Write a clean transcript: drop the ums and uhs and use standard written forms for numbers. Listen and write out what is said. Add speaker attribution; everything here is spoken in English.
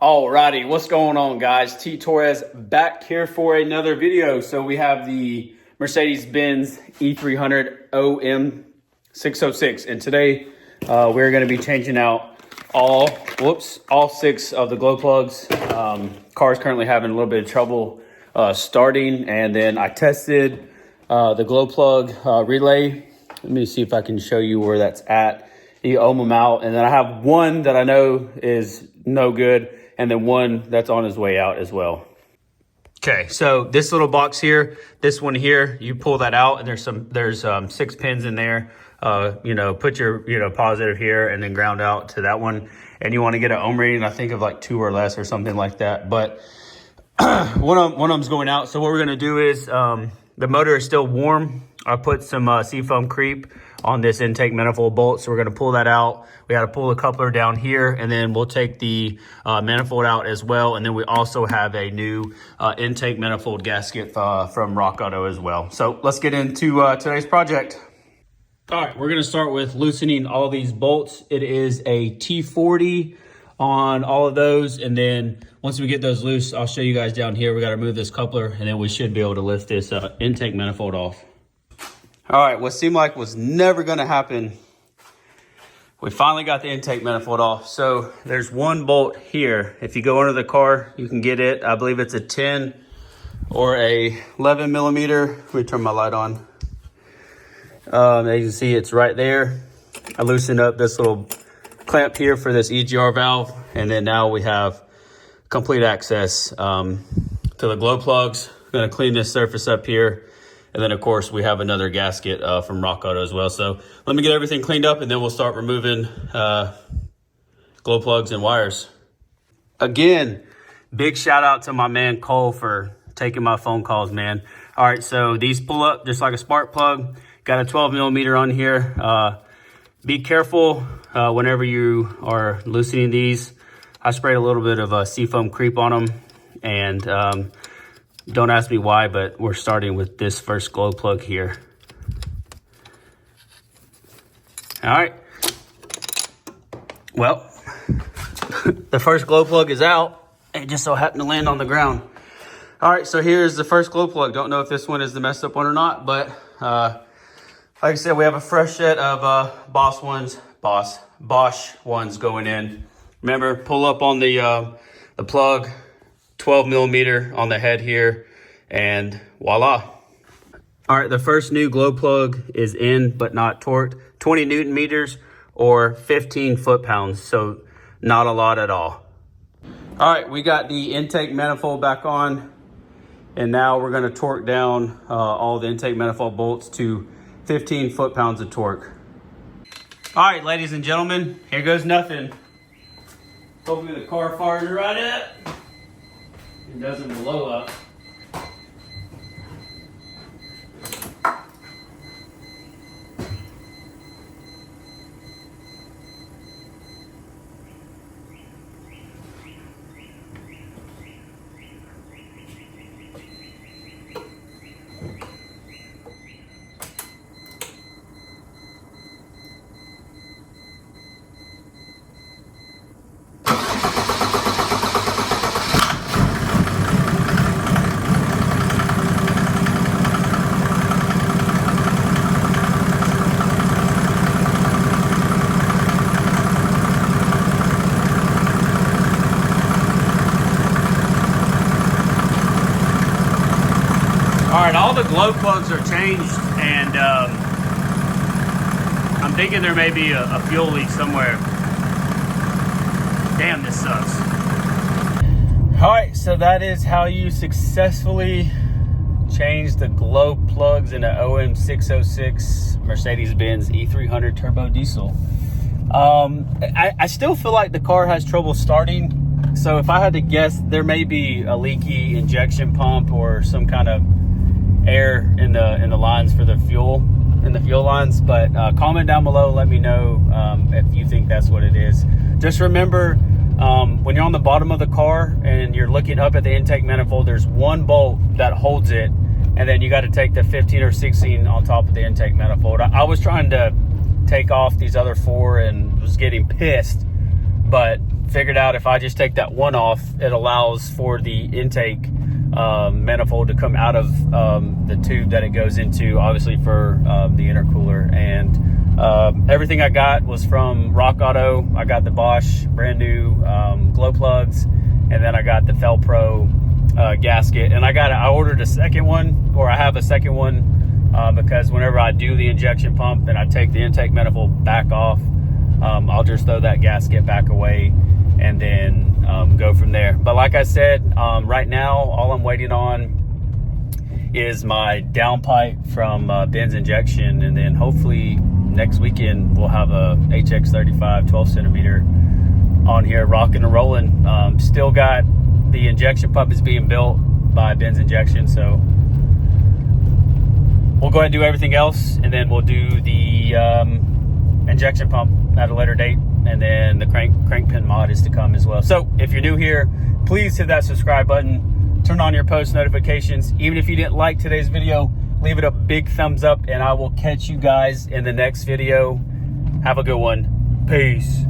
Speaker 1: Alrighty, what's going on, guys? T Torres back here for another video. So we have the Mercedes-Benz E300 OM606, and today we're going to be changing out all 6 of the glow plugs. Car's currently having a little bit of trouble starting, and then I tested the glow plug relay. Let me see if I can show you where that's at. You ohm them out, and then I have one that I know is no good, and then one that's on his way out as well. Okay, so this little box here, this one here, you pull that out, and there's 6 pins in there. Put your positive here, and then ground out to that one. And you want to get an ohm rating, I think, of like 2 or less or something like that. But one of them's going out. So what we're gonna do is the motor is still warm. I put some seafoam creep on this intake manifold bolt, so we're going to pull that out. We got to pull the coupler down here, and then we'll take the manifold out as well. And then we also have a new intake manifold gasket from Rock Auto as well. So let's get into today's project. All right, we're going to start with loosening all these bolts. It is a T40 on all of those, and then once we get those loose, I'll show you guys down here. We got to remove this coupler, and then we should be able to lift this intake manifold off. All right, what seemed like was never going to happen, we finally got the intake manifold off. So there's one bolt here. If you go under the car, you can get it. I believe it's a 10 or a 11 millimeter. Let me turn my light on. As you can see, it's right there. I loosened up this little clamp here for this EGR valve, and then now we have complete access to the glow plugs. I'm going to clean this surface up here. And then, of course, we have another gasket from Rock Auto as well. So let me get everything cleaned up, and then we'll start removing glow plugs and wires. Again, big shout out to my man Cole for taking my phone calls, man. All right, so these pull up just like a spark plug. Got a 12 millimeter on here. Be careful whenever you are loosening these. I sprayed a little bit of seafoam creep on them, and don't ask me why, but we're starting with this first glow plug here. All right. Well, the first glow plug is out. It just so happened to land on the ground. All right, so here's the first glow plug. Don't know if this one is the messed up one or not, but like I said, we have a fresh set of Bosch ones going in. Remember, pull up on the plug, 12 millimeter on the head here, and voila. All right, the first new glow plug is in, but not torqued. 20 Newton meters or 15 foot-pounds, so not a lot at all. All right, we got the intake manifold back on, and now we're gonna torque down all the intake manifold bolts to 15 foot-pounds of torque. All right, ladies and gentlemen, here goes nothing. Hopefully the car fires right up. It doesn't blow up. All right, all the glow plugs are changed, and I'm thinking there may be a fuel leak somewhere. Damn, this sucks. All right, so that is how you successfully change the glow plugs in an OM606 Mercedes-Benz E300 turbo diesel. I still feel like the car has trouble starting. So if I had to guess, there may be a leaky injection pump or some kind of air in the lines for the fuel, in the fuel lines. But comment down below, let me know if you think that's what it is. Just remember, when you're on the bottom of the car and you're looking up at the intake manifold, there's one bolt that holds it, and then you got to take the 15 or 16 on top of the intake manifold. I was trying to take off these other 4 and was getting pissed, but figured out if I just take that one off, it allows for the intake manifold to come out of the tube that it goes into, obviously for the intercooler. And everything I got was from Rock Auto. I got the Bosch brand new glow plugs, and then I got the Felpro gasket, and I ordered a second one, or I have a second one, because whenever I do the injection pump and I take the intake manifold back off, I'll just throw that gasket back away and then go from there. But like I said, right now all I'm waiting on is my downpipe from Benz Injection, and then hopefully next weekend we'll have a HX35 12 centimeter on here rocking and rolling. Still got the injection pump is being built by Benz Injection, so we'll go ahead and do everything else, and then we'll do the injection pump at a later date, and then the crank pin mod is to come as well. So if you're new here, please hit that subscribe button, turn on your post notifications. Even if you didn't like today's video, leave it a big thumbs up, and I will catch you guys in the next video. Have a good one. Peace.